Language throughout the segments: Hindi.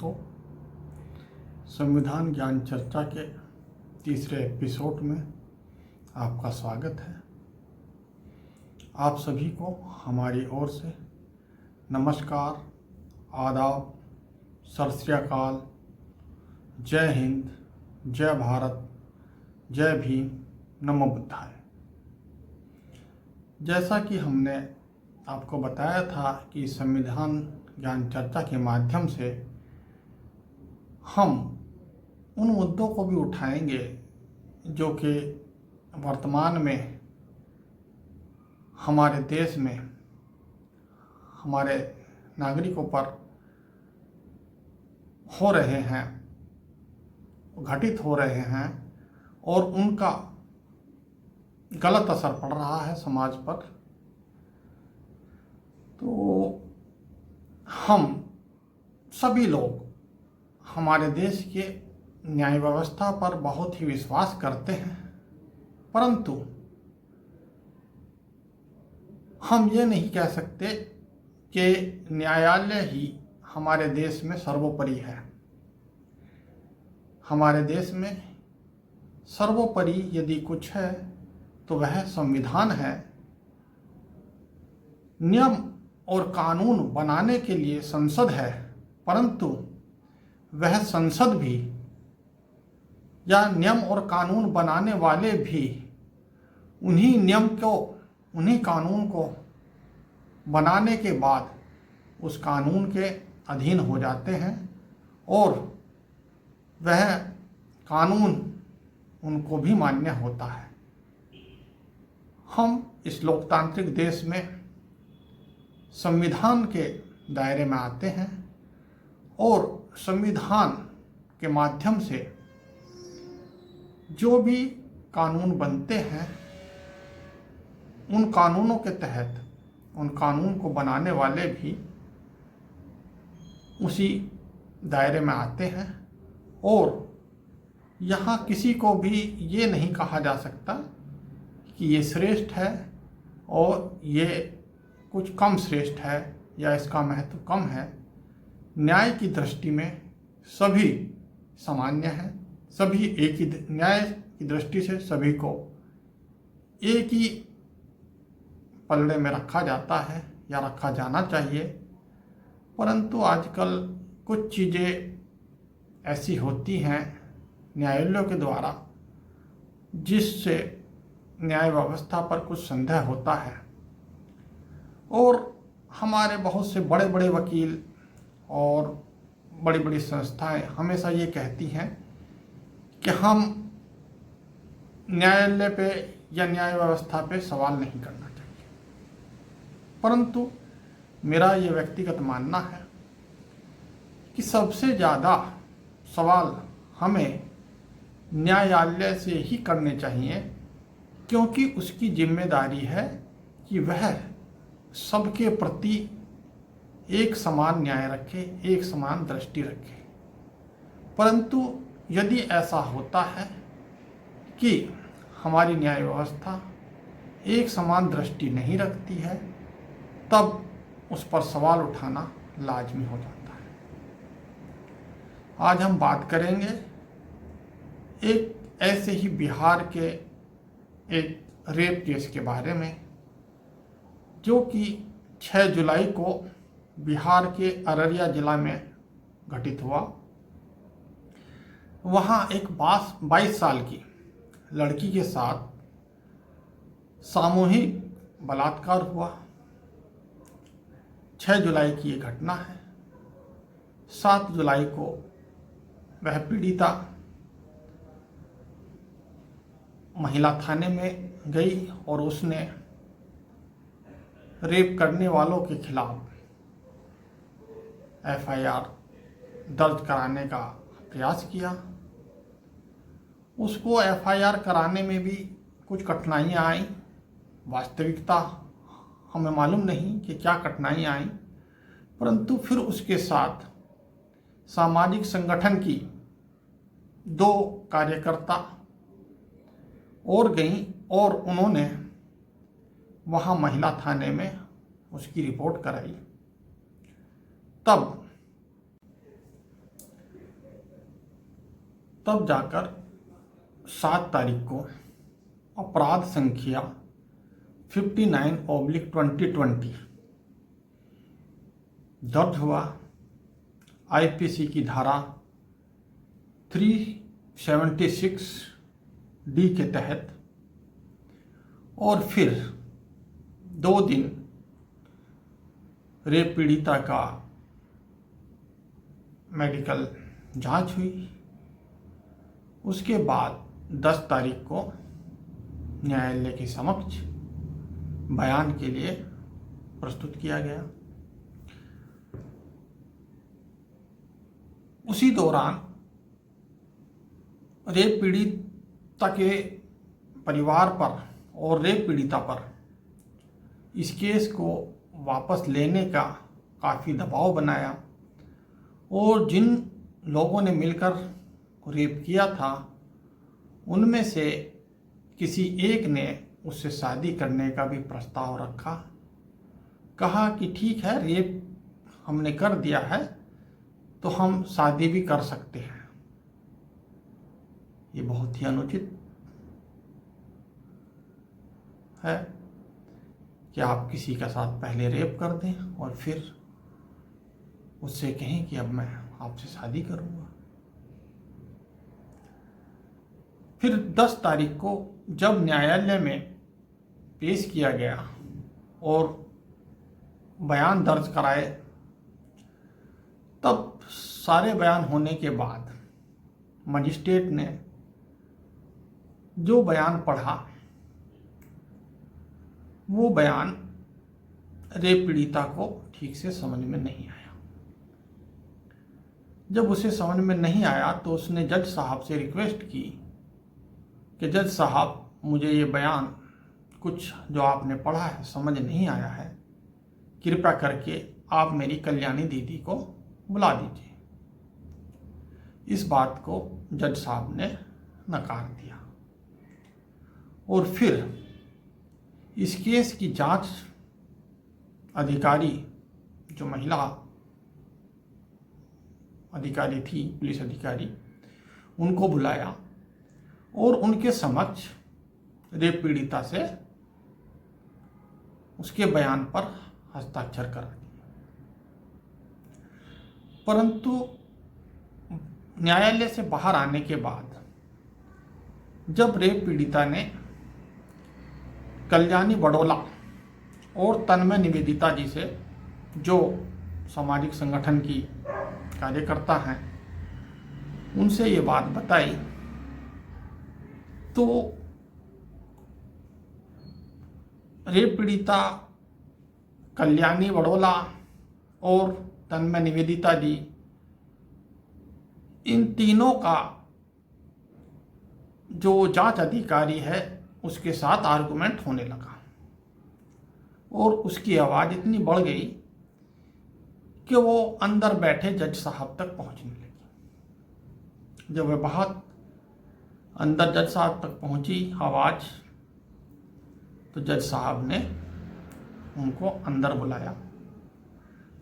दोस्तों, संविधान ज्ञान चर्चा के तीसरे एपिसोड में आपका स्वागत है। आप सभी को हमारी ओर से नमस्कार, आदाब, सत श्री अकाल, जय हिंद, जय भारत, जय भीम, नमो बुद्धाय। जैसा कि हमने आपको बताया था कि संविधान ज्ञान चर्चा के माध्यम से हम उन मुद्दों को भी उठाएंगे जो कि वर्तमान में हमारे देश में हमारे नागरिकों पर हो रहे हैं, घटित हो रहे हैं और उनका गलत असर पड़ रहा है समाज पर। तो हम सभी लोग हमारे देश के न्याय व्यवस्था पर बहुत ही विश्वास करते हैं, परंतु हम ये नहीं कह सकते कि न्यायालय ही हमारे देश में सर्वोपरि है। हमारे देश में सर्वोपरि यदि कुछ है तो वह संविधान है। नियम और कानून बनाने के लिए संसद है, परंतु वह संसद भी या नियम और कानून बनाने वाले भी उन्हीं कानून को बनाने के बाद उस कानून के अधीन हो जाते हैं और वह कानून उनको भी मान्य होता है। हम इस लोकतांत्रिक देश में संविधान के दायरे में आते हैं और संविधान के माध्यम से जो भी कानून बनते हैं उन कानूनों के तहत उन कानून को बनाने वाले भी उसी दायरे में आते हैं और यहाँ किसी को भी ये नहीं कहा जा सकता कि ये श्रेष्ठ है और ये कुछ कम श्रेष्ठ है या इसका महत्व कम है। न्याय की दृष्टि में सभी सामान्य हैं, सभी एक ही न्याय की दृष्टि से सभी को एक ही पल्ले में रखा जाता है या रखा जाना चाहिए। परंतु आजकल कुछ चीज़ें ऐसी होती हैं न्यायालयों के द्वारा जिससे न्याय व्यवस्था पर कुछ संदेह होता है और हमारे बहुत से बड़े बड़े वकील और बड़ी बड़ी संस्थाएं हमेशा ये कहती हैं कि हम न्यायालय पे या न्याय व्यवस्था पे सवाल नहीं करना चाहिए। परंतु मेरा ये व्यक्तिगत मानना है कि सबसे ज़्यादा सवाल हमें न्यायालय से ही करने चाहिए, क्योंकि उसकी जिम्मेदारी है कि वह सबके प्रति एक समान न्याय रखे, एक समान दृष्टि रखे। परंतु यदि ऐसा होता है कि हमारी न्याय व्यवस्था एक समान दृष्टि नहीं रखती है, तब उस पर सवाल उठाना लाजमी हो जाता है। आज हम बात करेंगे एक ऐसे ही बिहार के एक रेप केस के बारे में, जो कि 6 जुलाई को बिहार के अररिया जिला में घटित हुआ। वहाँ एक 22 साल की लड़की के साथ सामूहिक बलात्कार हुआ। 6 जुलाई की ये घटना है। 7 जुलाई को वह पीड़िता महिला थाने में गई और उसने रेप करने वालों के खिलाफ FIR दर्ज कराने का प्रयास किया। उसको FIR कराने में भी कुछ कठिनाइयाँ आईं। वास्तविकता हमें मालूम नहीं कि क्या कठिनाइयाँ आईं, परंतु फिर उसके साथ सामाजिक संगठन की 2 कार्यकर्ता और गईं और उन्होंने वहाँ महिला थाने में उसकी रिपोर्ट कराई। तब तब जाकर 7 तारीख को अपराध संख्या 59/2020 दर्ज हुआ आईपीसी की धारा 376D के तहत। और फिर 2 दिन रेप पीड़िता का मेडिकल जांच हुई। उसके बाद 10 तारीख को न्यायालय के समक्ष बयान के लिए प्रस्तुत किया गया। उसी दौरान रेप पीड़िता के परिवार पर और रेप पीड़िता पर इस केस को वापस लेने का काफ़ी दबाव बनाया और जिन लोगों ने मिलकर रेप किया था उनमें से किसी एक ने उससे शादी करने का भी प्रस्ताव रखा। कहा कि ठीक है, रेप हमने कर दिया है तो हम शादी भी कर सकते हैं। ये बहुत ही अनुचित है कि आप किसी के साथ पहले रेप कर दें और फिर उससे कहें कि अब मैं आपसे शादी करूंगा। फिर 10 तारीख को जब न्यायालय में पेश किया गया और बयान दर्ज कराए, तब सारे बयान होने के बाद मजिस्ट्रेट ने जो बयान पढ़ा वो बयान रेप पीड़िता को ठीक से समझ में नहीं आया। जब उसे समझ में नहीं आया तो उसने जज साहब से रिक्वेस्ट की कि जज साहब, मुझे ये बयान कुछ जो आपने पढ़ा है समझ नहीं आया है, कृपया करके आप मेरी कल्याणी दीदी को बुला दीजिए। इस बात को जज साहब ने नकार दिया और फिर इस केस की जांच अधिकारी, जो महिला अधिकारी थी, पुलिस अधिकारी, उनको बुलाया और उनके समक्ष रेप पीड़िता से उसके बयान पर हस्ताक्षर करा दिए। परंतु न्यायालय से बाहर आने के बाद जब रेप पीड़िता ने कल्याणी बड़ोला और तन्मय निवेदिता जी से, जो सामाजिक संगठन की कार्यकर्ता हैं, उनसे ये बात बताई, तो रेप पीड़िता कल्याणी बड़ोला और तन्मय निवेदिता जी, इन तीनों का जो जांच अधिकारी है उसके साथ आर्गुमेंट होने लगा और उसकी आवाज़ इतनी बढ़ गई कि वो अंदर बैठे जज साहब तक पहुंचने लगी। जब वह बहुत अंदर जज साहब तक पहुंची आवाज़, तो जज साहब ने उनको अंदर बुलाया।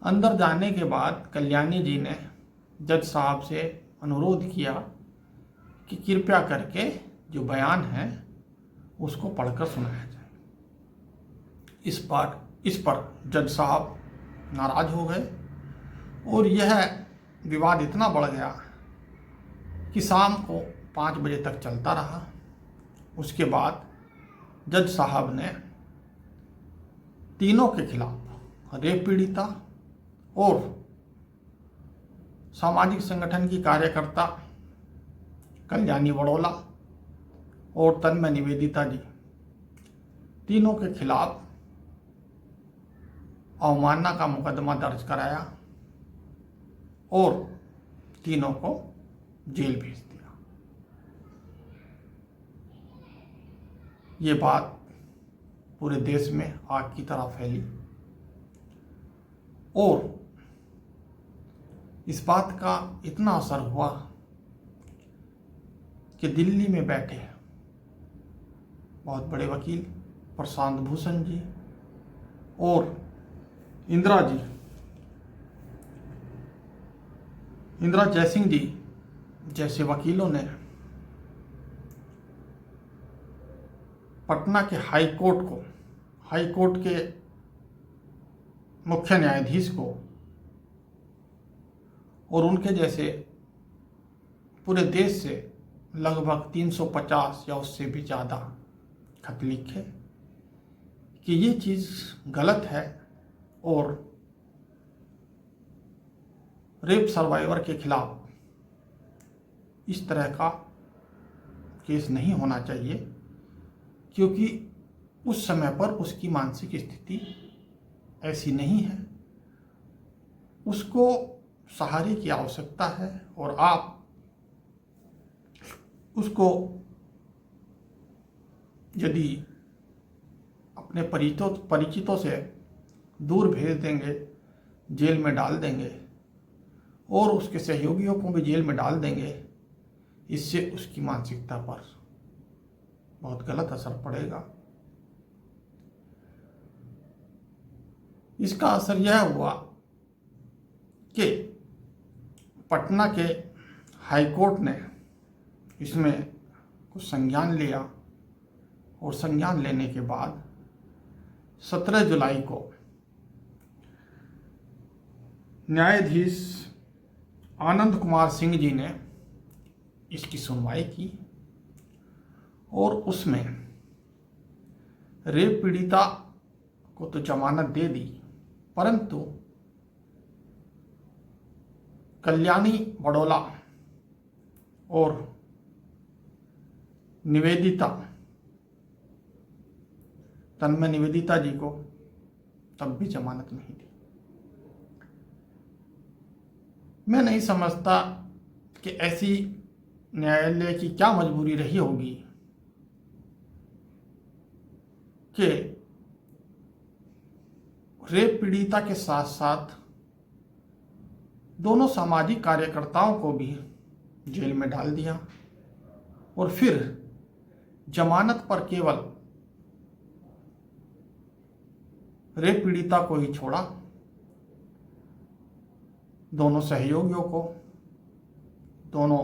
अंदर जाने के बाद कल्याणी जी ने जज साहब से अनुरोध किया कि कृपया करके जो बयान है उसको पढ़कर सुनाया जाए। इस पर जज साहब नाराज हो गए और यह विवाद इतना बढ़ गया कि शाम को 5 बजे तक चलता रहा। उसके बाद जज साहब ने तीनों के खिलाफ, रेप पीड़िता और सामाजिक संगठन की कार्यकर्ता कल्याणी बड़ोला और तन्मय निवेदिता जी, तीनों के खिलाफ अवमानना का मुकदमा दर्ज कराया और तीनों को जेल भेज दिया। ये बात पूरे देश में आग की तरह फैली और इस बात का इतना असर हुआ कि दिल्ली में बैठे बहुत बड़े वकील प्रशांत भूषण जी और इंदिरा जयसिंह जी, जैसे वकीलों ने पटना के हाई कोर्ट के मुख्य न्यायाधीश को और उनके जैसे पूरे देश से लगभग 350 या उससे भी ज़्यादा खत लिखे कि ये चीज़ गलत है और रेप सर्वाइवर के खिलाफ इस तरह का केस नहीं होना चाहिए, क्योंकि उस समय पर उसकी मानसिक स्थिति ऐसी नहीं है, उसको सहारे की आवश्यकता है और आप उसको यदि अपने परिचितों से दूर भेज देंगे, जेल में डाल देंगे और उसके सहयोगियों को भी जेल में डाल देंगे, इससे उसकी मानसिकता पर बहुत गलत असर पड़ेगा। इसका असर यह हुआ कि पटना के हाई कोर्ट ने इसमें कुछ संज्ञान लिया और संज्ञान लेने के बाद 17 जुलाई को न्यायाधीश आनंद कुमार सिंह जी ने इसकी सुनवाई की और उसमें रेप पीड़िता को तो जमानत दे दी, परंतु कल्याणी बड़ौला और तन्मय निवेदिता जी को तब भी जमानत नहीं दी। मैं नहीं समझता कि ऐसी न्यायालय की क्या मजबूरी रही होगी कि रेप पीड़िता के साथ साथ दोनों सामाजिक कार्यकर्ताओं को भी जेल में डाल दिया और फिर जमानत पर केवल रेप पीड़िता को ही छोड़ा, दोनों सहयोगियों को, दोनों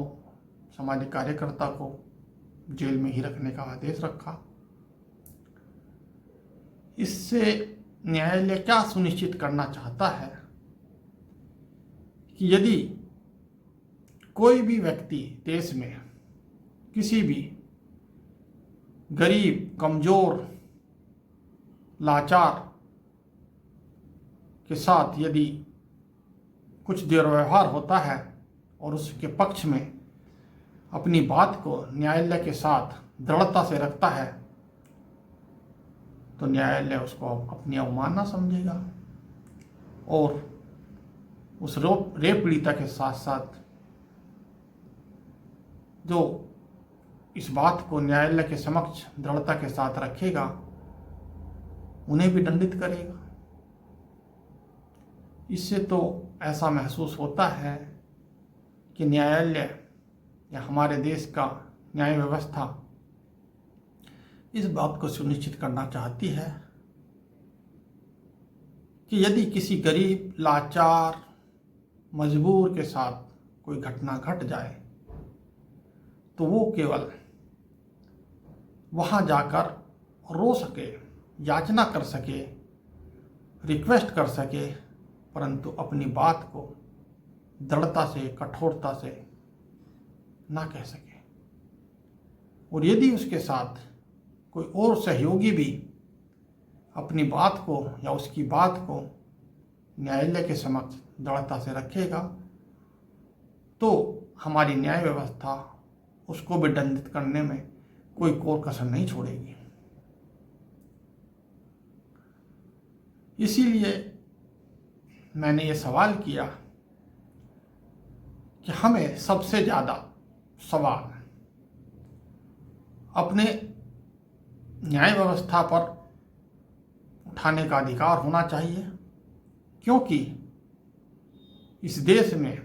सामाजिक कार्यकर्ता को जेल में ही रखने का आदेश रखा। इससे न्यायालय क्या सुनिश्चित करना चाहता है कि यदि कोई भी व्यक्ति देश में किसी भी गरीब, कमजोर, लाचार के साथ यदि कुछ दुर्व्यवहार होता है और उसके पक्ष में अपनी बात को न्यायालय के साथ दृढ़ता से रखता है, तो न्यायालय उसको अपनी अवमानना समझेगा और उस रेप पीड़िता के साथ साथ जो इस बात को न्यायालय के समक्ष दृढ़ता के साथ रखेगा, उन्हें भी दंडित करेगा। इससे तो ऐसा महसूस होता है कि न्यायालय या हमारे देश का न्याय व्यवस्था इस बात को सुनिश्चित करना चाहती है कि यदि किसी गरीब, लाचार, मजबूर के साथ कोई घटना घट जाए तो वो केवल वहाँ जाकर रो सके, याचना कर सके, रिक्वेस्ट कर सके, परंतु अपनी बात को दृढ़ता से, कठोरता से ना कह सके। और यदि उसके साथ कोई और सहयोगी भी अपनी बात को या उसकी बात को न्यायालय के समक्ष दृढ़ता से रखेगा, तो हमारी न्याय व्यवस्था उसको भी दंडित करने में कोई कोर कसर नहीं छोड़ेगी। इसीलिए मैंने ये सवाल किया कि हमें सबसे ज़्यादा सवाल अपने न्याय व्यवस्था पर उठाने का अधिकार होना चाहिए, क्योंकि इस देश में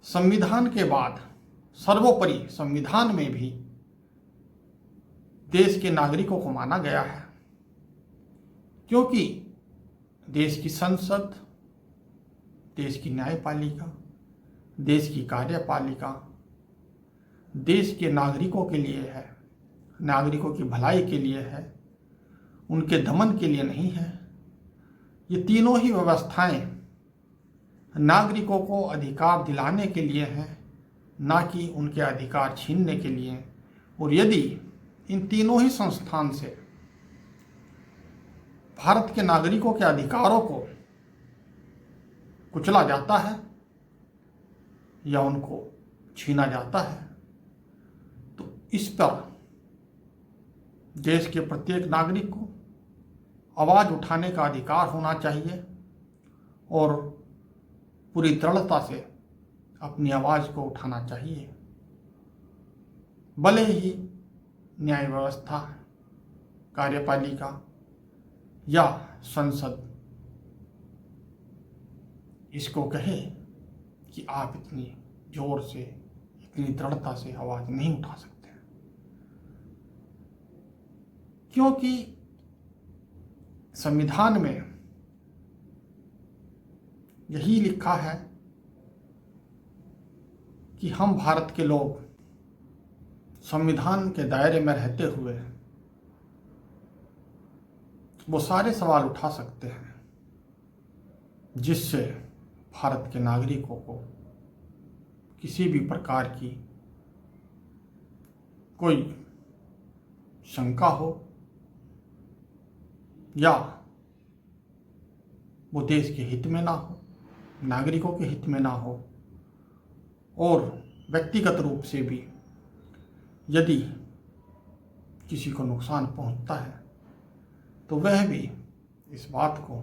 संविधान के बाद सर्वोपरि संविधान में भी देश के नागरिकों को माना गया है, क्योंकि देश की संसद, देश की न्यायपालिका, देश की कार्यपालिका देश के नागरिकों के लिए है, नागरिकों की भलाई के लिए है, उनके दमन के लिए नहीं है। ये तीनों ही व्यवस्थाएं नागरिकों को अधिकार दिलाने के लिए हैं, ना कि उनके अधिकार छीनने के लिए। और यदि इन तीनों ही संस्थान से भारत के नागरिकों के अधिकारों को कुचला जाता है या उनको छीना जाता है, तो इस पर देश के प्रत्येक नागरिक को आवाज़ उठाने का अधिकार होना चाहिए और पूरी दृढ़ता से अपनी आवाज़ को उठाना चाहिए। भले ही न्याय व्यवस्था, कार्यपालिका या संसद इसको कहे कि आप इतनी जोर से, इतनी दृढ़ता से आवाज़ नहीं उठा सकते, क्योंकि संविधान में यही लिखा है कि हम भारत के लोग संविधान के दायरे में रहते हुए वो सारे सवाल उठा सकते हैं जिससे भारत के नागरिकों को किसी भी प्रकार की कोई शंका हो या वो देश के हित में ना हो, नागरिकों के हित में ना हो, और व्यक्तिगत रूप से भी यदि किसी को नुकसान पहुंचता है तो वह भी इस बात को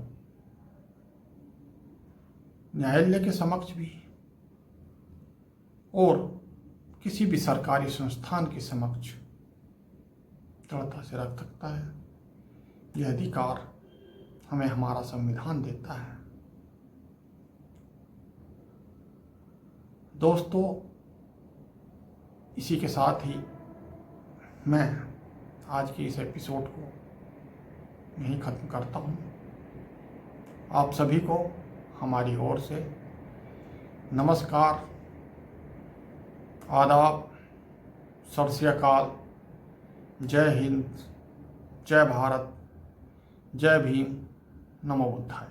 न्यायालय के समक्ष भी और किसी भी सरकारी संस्थान के समक्ष दृढ़ता से रख सकता है। यह अधिकार हमें हमारा संविधान देता है। दोस्तों, इसी के साथ ही मैं आज के इस एपिसोड को यहीं ख़त्म करता हूँ। आप सभी को हमारी ओर से नमस्कार, आदाब, सत श्री अकाल, जय हिंद, जय भारत, जय भीम, नमो बुद्धाय।